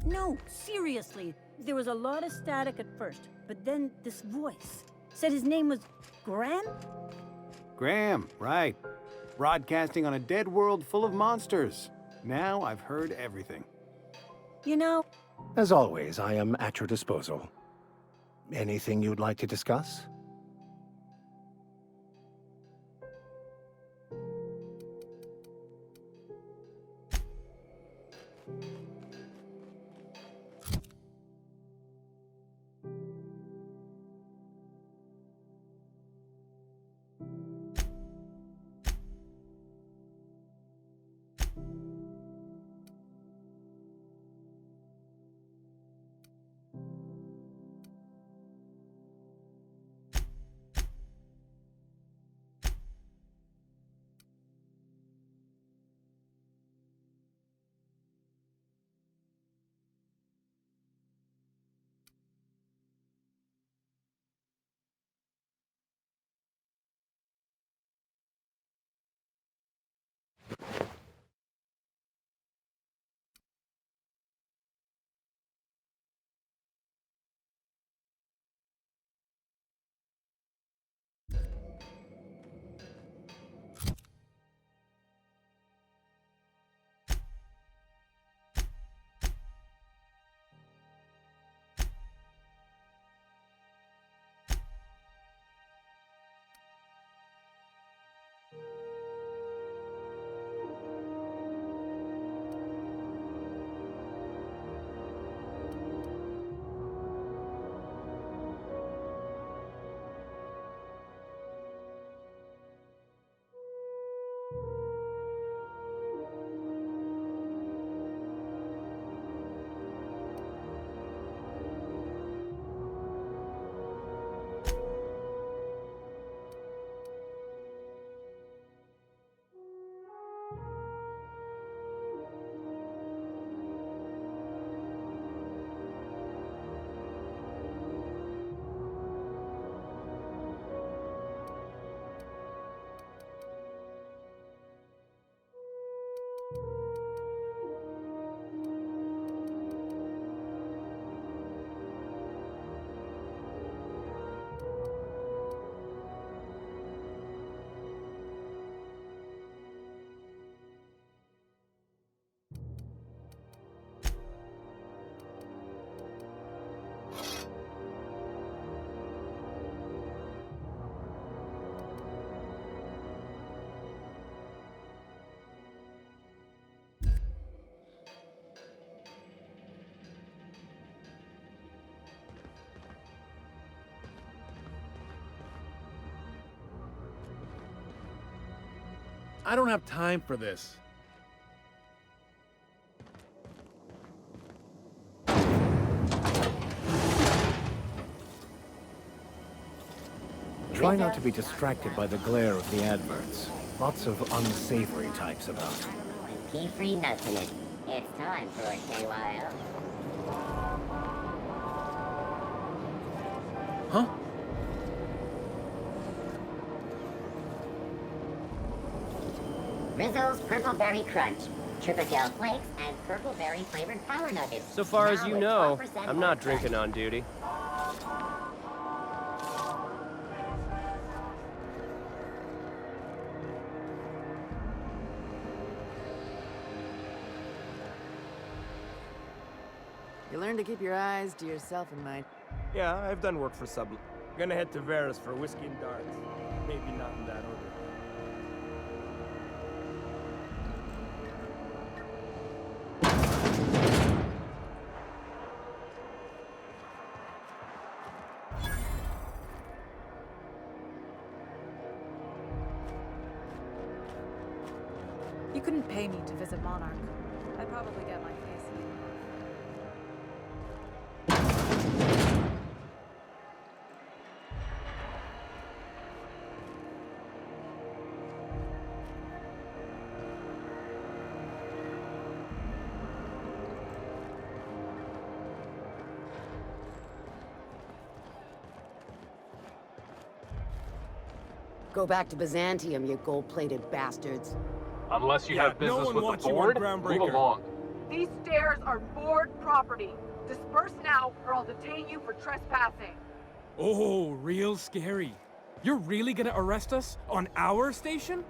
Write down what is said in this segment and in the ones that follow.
No, seriously. There was a lot of static at first, but then this voice said his name was Graham? Graham, right. Broadcasting on a dead world full of monsters. Now I've heard everything. You know, As always, I am at your disposal. Anything you'd like to discuss? I don't have time for this. Try not to be distracted by the glare of the adverts. Lots of unsavory types about. Pea-free nuts in it. It's time for a KYO. Huh? Rizzo's Purple Berry Crunch, Triple Gel Flakes, and Purple Berry flavored Power Nuggets. So far as Now you with know, 12% I'm not more drinking crunch. on duty. You learn to keep your eyes to yourself in mind. Yeah, I've done work for Sub. Gonna head to Varus for whiskey and darts. Maybe not in that order. You couldn't pay me to visit Monarch. I'd probably get my face eaten. Go back to Byzantium, you gold-plated bastards. Unless you have business with the board, move along. These stairs are board property. Disperse now, or I'll detain you for trespassing. Oh, real scary. You're really gonna arrest us on our station?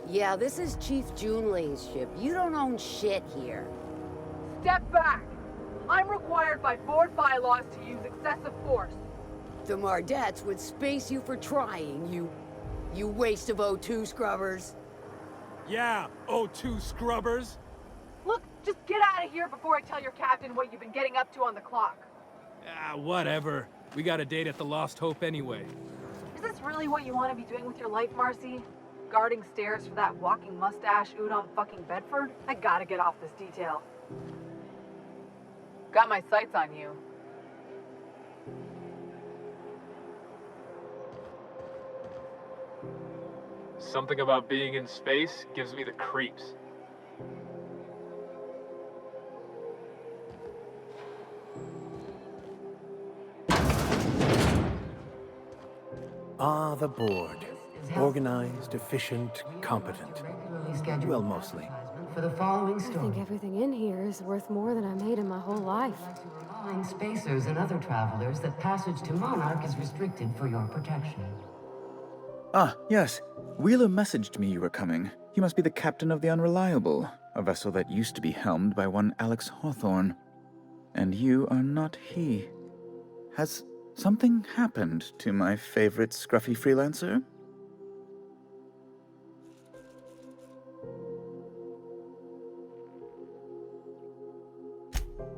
Yeah, this is Chief Junling's ship. You don't own shit here. Step back! I'm required by board bylaws to use excessive force. The Mardettes would space you for trying, you waste of O2 scrubbers. Yeah, O2 scrubbers. Look, just get out of here before I tell your captain what you've been getting up to on the clock. Ah, whatever. We got a date at the Lost Hope anyway. Is this really what you want to be doing with your life, Marcy? Guarding stairs for that walking mustache Udon fucking Bedford? I gotta get off this detail. Got my sights on you. Something about being in space gives me the creeps. Ah, the board. Organized, efficient, competent. Well, mostly. For the following I story. think everything in here is worth more than I made in my whole life. Remind spacers and other travelers that passage to Monarch is restricted for your protection. Ah, yes. Wheeler messaged me you were coming. He must be the captain of the Unreliable, a vessel that used to be helmed by one Alex Hawthorne. And you are not he. Has something happened to my favorite scruffy freelancer?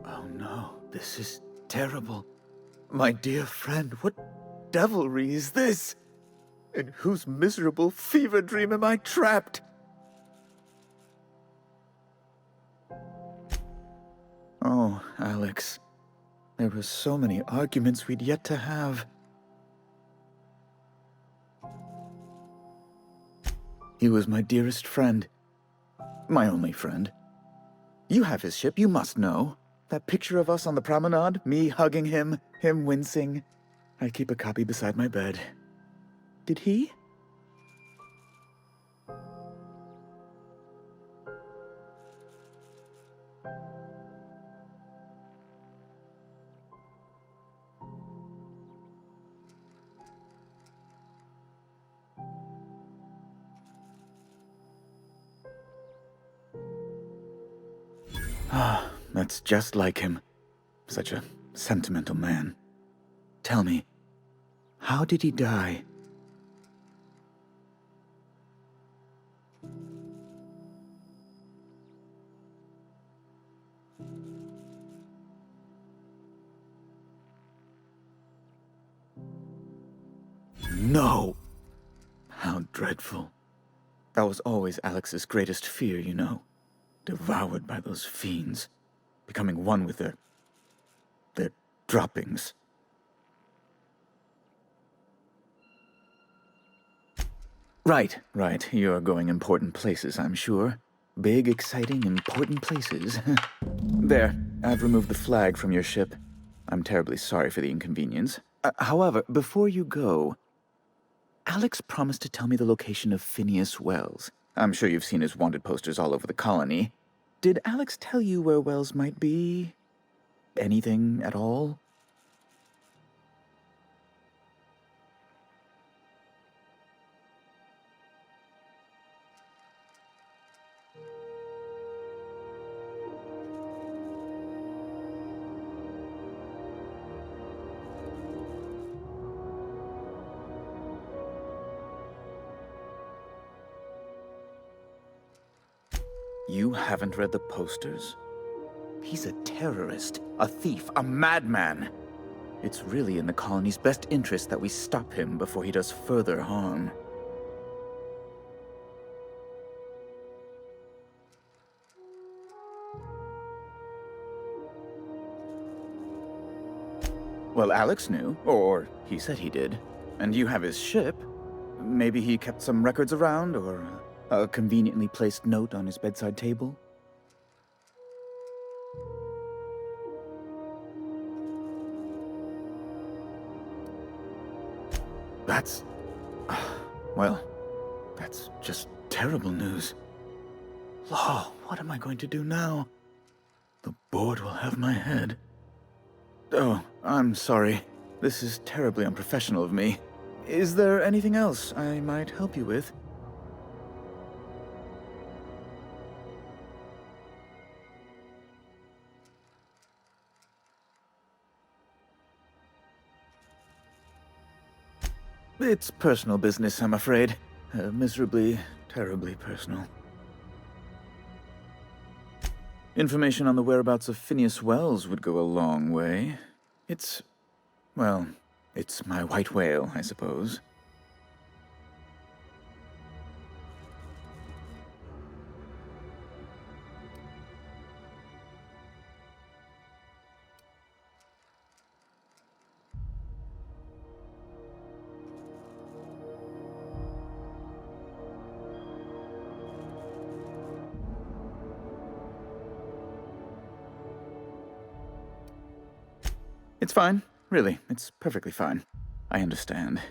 Oh no, this is terrible. My dear friend, what devilry is this? In whose miserable fever dream am I trapped? Oh, Alex. There were so many arguments we'd yet to have. He was my dearest friend. My only friend. You have his ship, you must know. That picture of us on the promenade, me hugging him, him wincing. I keep a copy beside my bed. Did he? Ah, that's just like him. Such a sentimental man. Tell me, how did he die? No! How dreadful. That was always Alex's greatest fear, you know. Devoured by those fiends. Becoming one with their droppings. Right. You're going important places, I'm sure. Big, exciting, important places. There, I've removed the flag from your ship. I'm terribly sorry for the inconvenience. However, before you go, Alex promised to tell me the location of Phineas Wells. I'm sure you've seen his wanted posters all over the colony. Did Alex tell you where Wells might be? Anything at all? You haven't read the posters? He's a terrorist, a thief, a madman. It's really in the colony's best interest that we stop him before he does further harm. Well, Alex knew, or he said he did. And you have his ship. Maybe he kept some records around, or a conveniently placed note on his bedside table? That's... well, that's just terrible news. Law, what am I going to do now? The board will have my head. Oh, I'm sorry. This is terribly unprofessional of me. Is there anything else I might help you with? It's personal business, I'm afraid. Miserably, terribly personal. Information on the whereabouts of Phineas Wells would go a long way. Well, it's my white whale, I suppose. It's fine. Really, it's perfectly fine. I understand.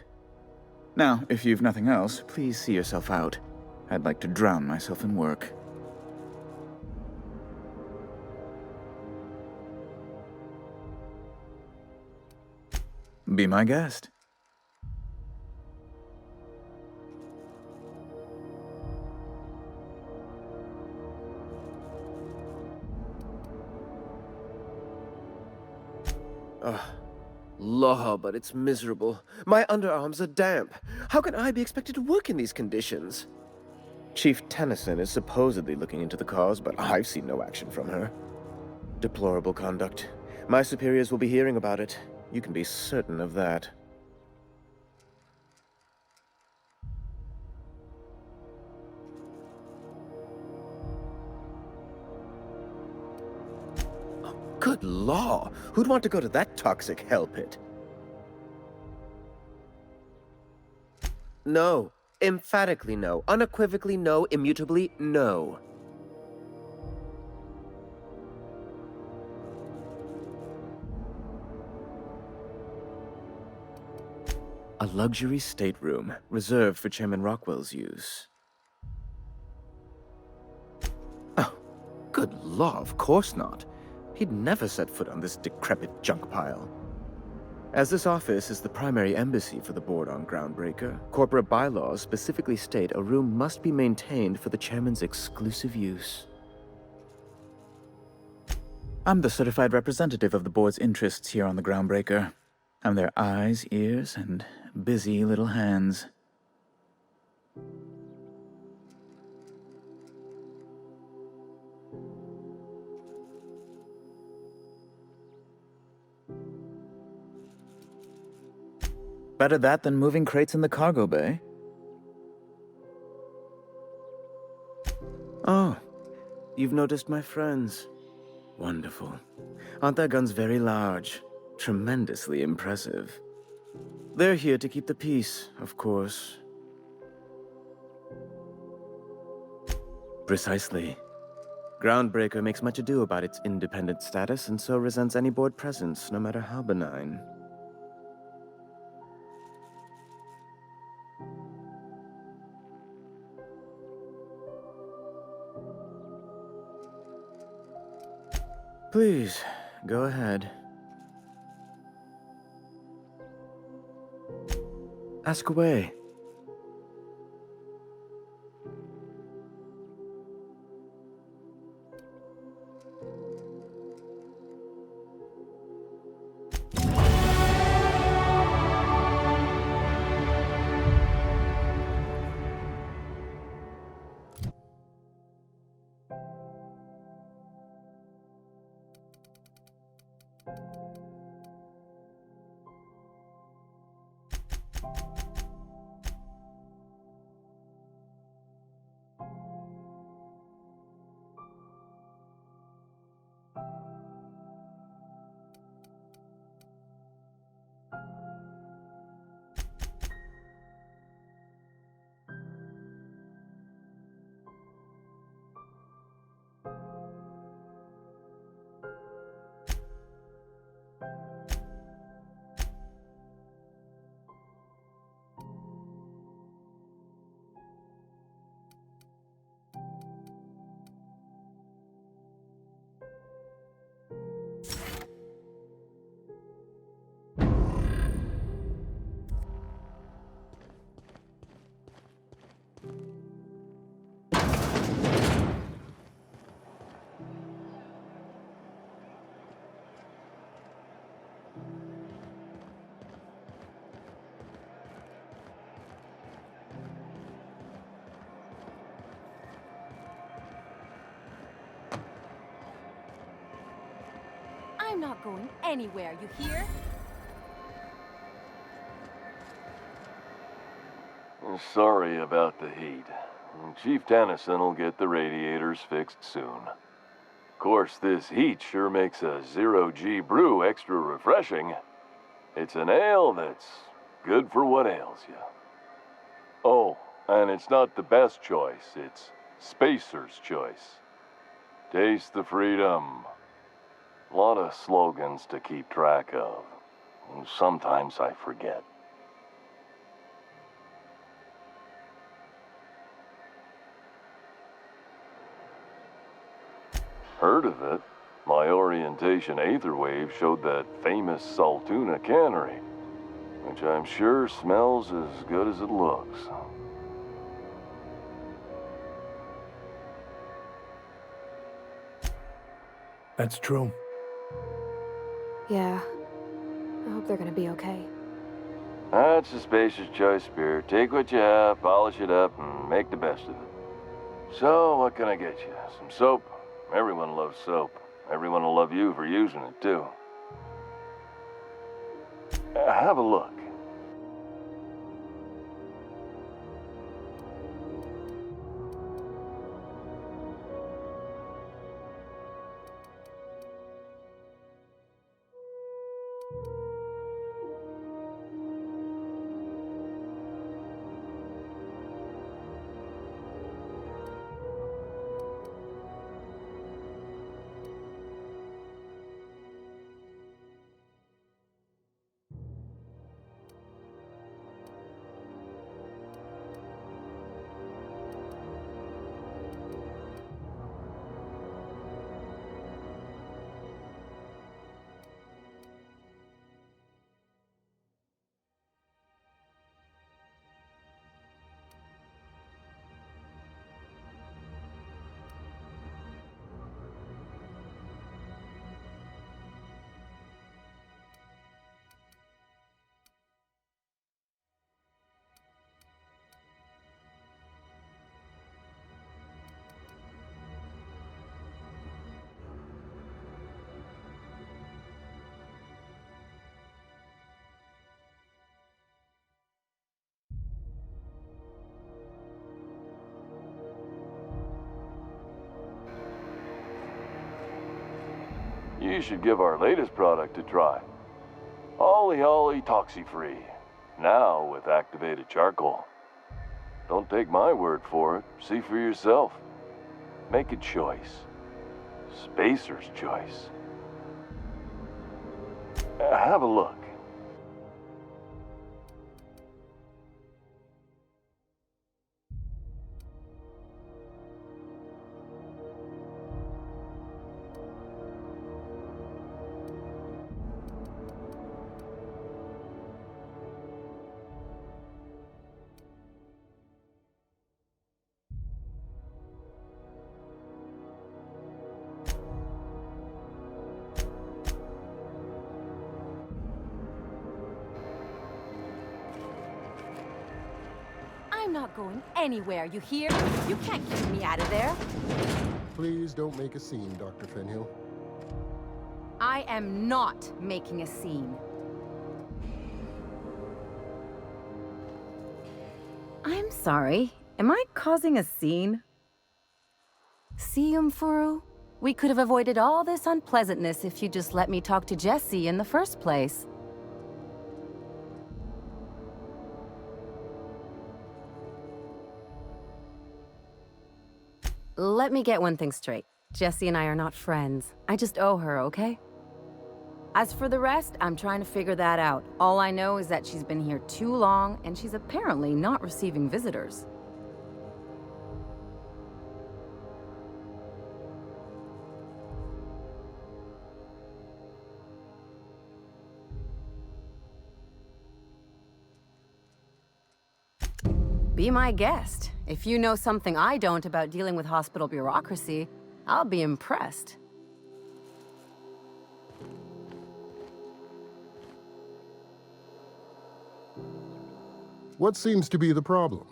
Now, if you've nothing else, please see yourself out. I'd like to drown myself in work. Be my guest. Law, but it's miserable. My underarms are damp. How can I be expected to work in these conditions? Chief Tennyson is supposedly looking into the cause, but I've seen no action from her. Deplorable conduct. My superiors will be hearing about it. You can be certain of that. Good law! Who'd want to go to that toxic hell pit? No. Emphatically no. Unequivocally no. Immutably no. A luxury stateroom, reserved for Chairman Rockwell's use. Oh, good law, of course not. He'd never set foot on this decrepit junk pile. As this office is the primary embassy for the board on Groundbreaker, corporate bylaws specifically state a room must be maintained for the chairman's exclusive use. I'm the certified representative of the board's interests here on the Groundbreaker. I'm their eyes, ears, and busy little hands. Better that than moving crates in the cargo bay. Oh, you've noticed my friends. Wonderful. Aren't their guns very large? Tremendously impressive. They're here to keep the peace, of course. Precisely. Groundbreaker makes much ado about its independent status and so resents any board presence, no matter how benign. Please, go ahead. Ask away. I'm not going anywhere, you hear? Sorry about the heat. Chief Tennyson will get the radiators fixed soon. Of course, this heat sure makes a zero-G brew extra refreshing. It's an ale that's good for what ails you. Oh, and it's not the best choice, it's Spacer's choice. Taste the freedom. A lot of slogans to keep track of. Sometimes I forget. Heard of it? My orientation aether wave showed that famous Saltuna cannery, which I'm sure smells as good as it looks. That's true. Yeah. I hope they're gonna be okay. That's a Spacer's choice beer. Take what you have, polish it up, and make the best of it. So, what can I get you? Some soap? Everyone loves soap. Everyone will love you for using it, too. Have a look. You should give our latest product a try. Holly Holly Toxi-Free. Now with activated charcoal. Don't take my word for it. See for yourself. Make a choice. Spacer's choice. Have a look. I'm not going anywhere, you hear? You can't keep me out of there. Please don't make a scene, Dr. Fenhill. I am not making a scene. I'm sorry. Am I causing a scene? See, Furu? We could have avoided all this unpleasantness if you just let me talk to Jesse in the first place. Let me get one thing straight. Jessie and I are not friends. I just owe her, okay? As for the rest, I'm trying to figure that out. All I know is that she's been here too long, and she's apparently not receiving visitors. Be my guest. If you know something I don't about dealing with hospital bureaucracy, I'll be impressed. What seems to be the problem?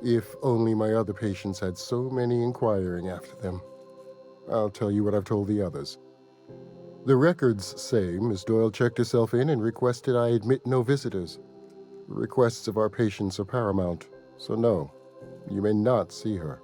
If only my other patients had so many inquiring after them. I'll tell you what I've told the others. The records say Miss Doyle checked herself in and requested I admit no visitors. The requests of our patients are paramount, so no, you may not see her.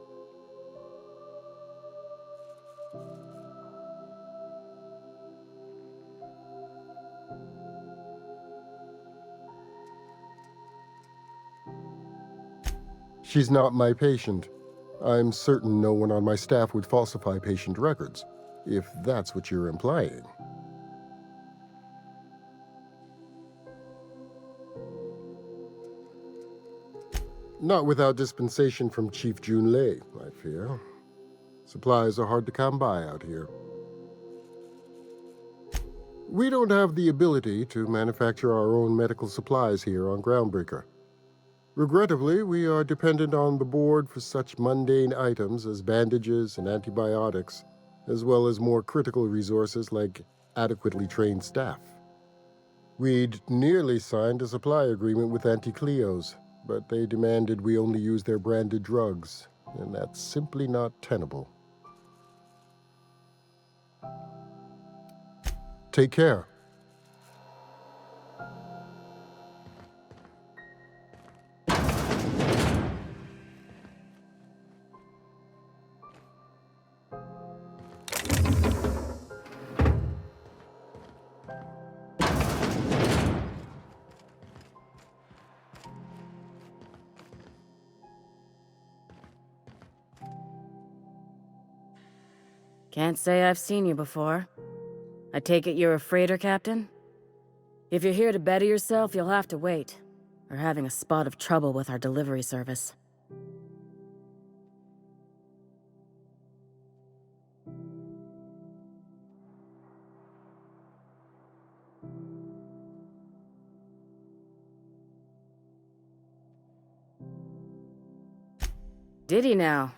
She's not my patient. I'm certain no one on my staff would falsify patient records, if that's what you're implying. Not without dispensation from Chief Jun Lei, I fear. Supplies are hard to come by out here. We don't have the ability to manufacture our own medical supplies here on Groundbreaker. Regrettably, we are dependent on the board for such mundane items as bandages and antibiotics, as well as more critical resources like adequately trained staff. We'd nearly signed a supply agreement with Anti-Cleos, but they demanded we only use their branded drugs, and that's simply not tenable. Take care. Can't say I've seen you before. I take it you're a freighter captain? If you're here to better yourself, you'll have to wait. We're having a spot of trouble with our delivery service. Did he now?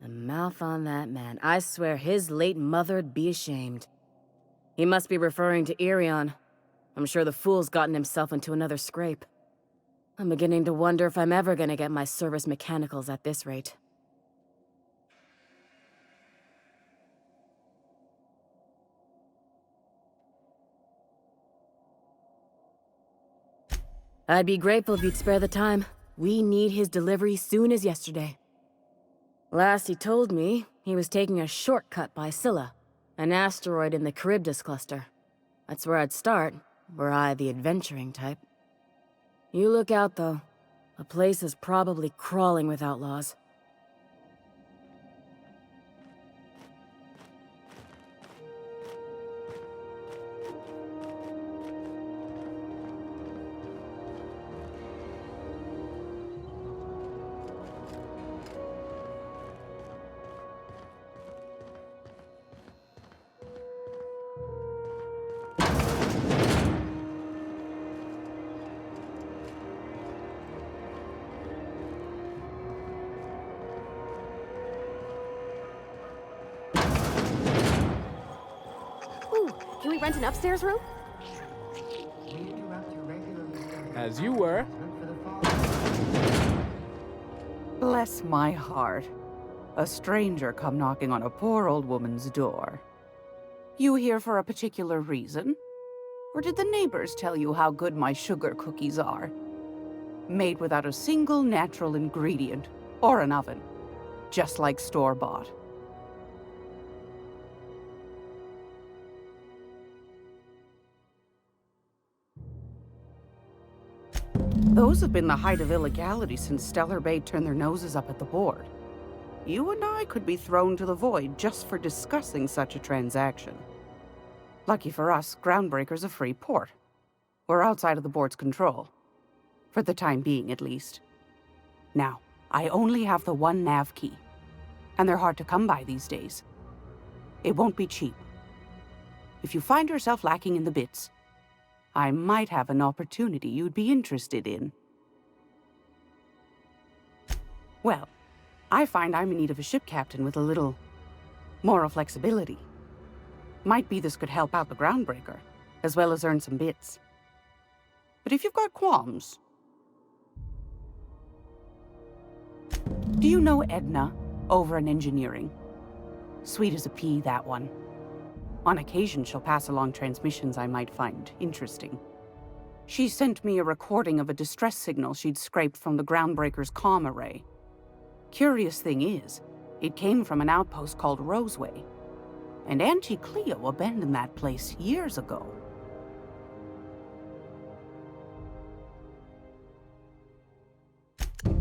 The mouth on that man. I swear his late mother'd be ashamed. He must be referring to Irion. I'm sure the fool's gotten himself into another scrape. I'm beginning to wonder if I'm ever gonna get my service mechanicals at this rate. I'd be grateful if you'd spare the time. We need his delivery soon as yesterday. Last he told me, he was taking a shortcut by Scylla, an asteroid in the Charybdis cluster. That's where I'd start, were I the adventuring type. You look out, though. The place is probably crawling with outlaws. Can we rent an upstairs room? As you were. Bless my heart. A stranger come knocking on a poor old woman's door. You here for a particular reason? Or did the neighbors tell you how good my sugar cookies are? Made without a single natural ingredient, or an oven. Just like store-bought. Those have been the height of illegality since Stellar Bay turned their noses up at the board. You and I could be thrown to the void just for discussing such a transaction. Lucky for us, Groundbreaker's a free port. We're outside of the board's control. For the time being, at least. Now, I only have the one nav key. And they're hard to come by these days. It won't be cheap. If you find yourself lacking in the bits, I might have an opportunity you'd be interested in. Well, I find I'm in need of a ship captain with a little moral flexibility. Might be this could help out the Groundbreaker, as well as earn some bits. But if you've got qualms... Do you know Edna, over in engineering? Sweet as a pea, that one. On occasion, she'll pass along transmissions I might find interesting. She sent me a recording of a distress signal she'd scraped from the Groundbreaker's comm array. Curious thing is, it came from an outpost called Roseway. And Auntie Cleo abandoned that place years ago.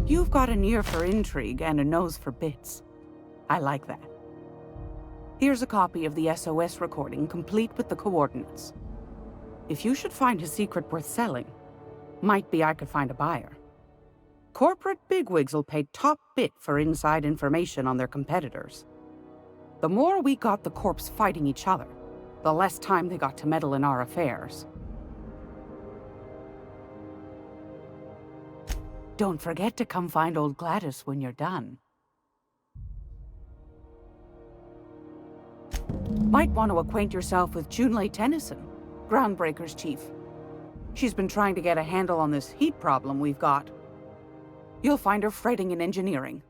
You've got an ear for intrigue and a nose for bits. I like that. Here's a copy of the SOS recording, complete with the coordinates. If you should find a secret worth selling, might be I could find a buyer. Corporate bigwigs will pay top bit for inside information on their competitors. The more we got the corps fighting each other, the less time they got to meddle in our affairs. Don't forget to come find old Gladys when you're done. Might want to acquaint yourself with Junlei Tennyson, Groundbreaker's chief. She's been trying to get a handle on this heat problem we've got. You'll find her fretting in engineering.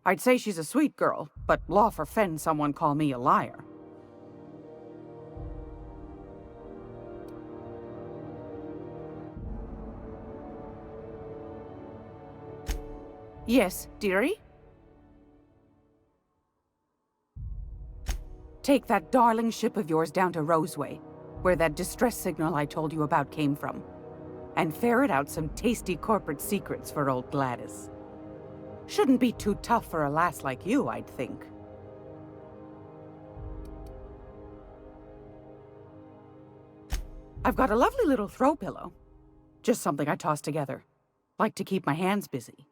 I'd say she's a sweet girl, but law forfend someone call me a liar. Yes, dearie? Take that darling ship of yours down to Roseway, where that distress signal I told you about came from, and ferret out some tasty corporate secrets for old Gladys. Shouldn't be too tough for a lass like you, I'd think. I've got a lovely little throw pillow. Just something I toss together. Like to keep my hands busy.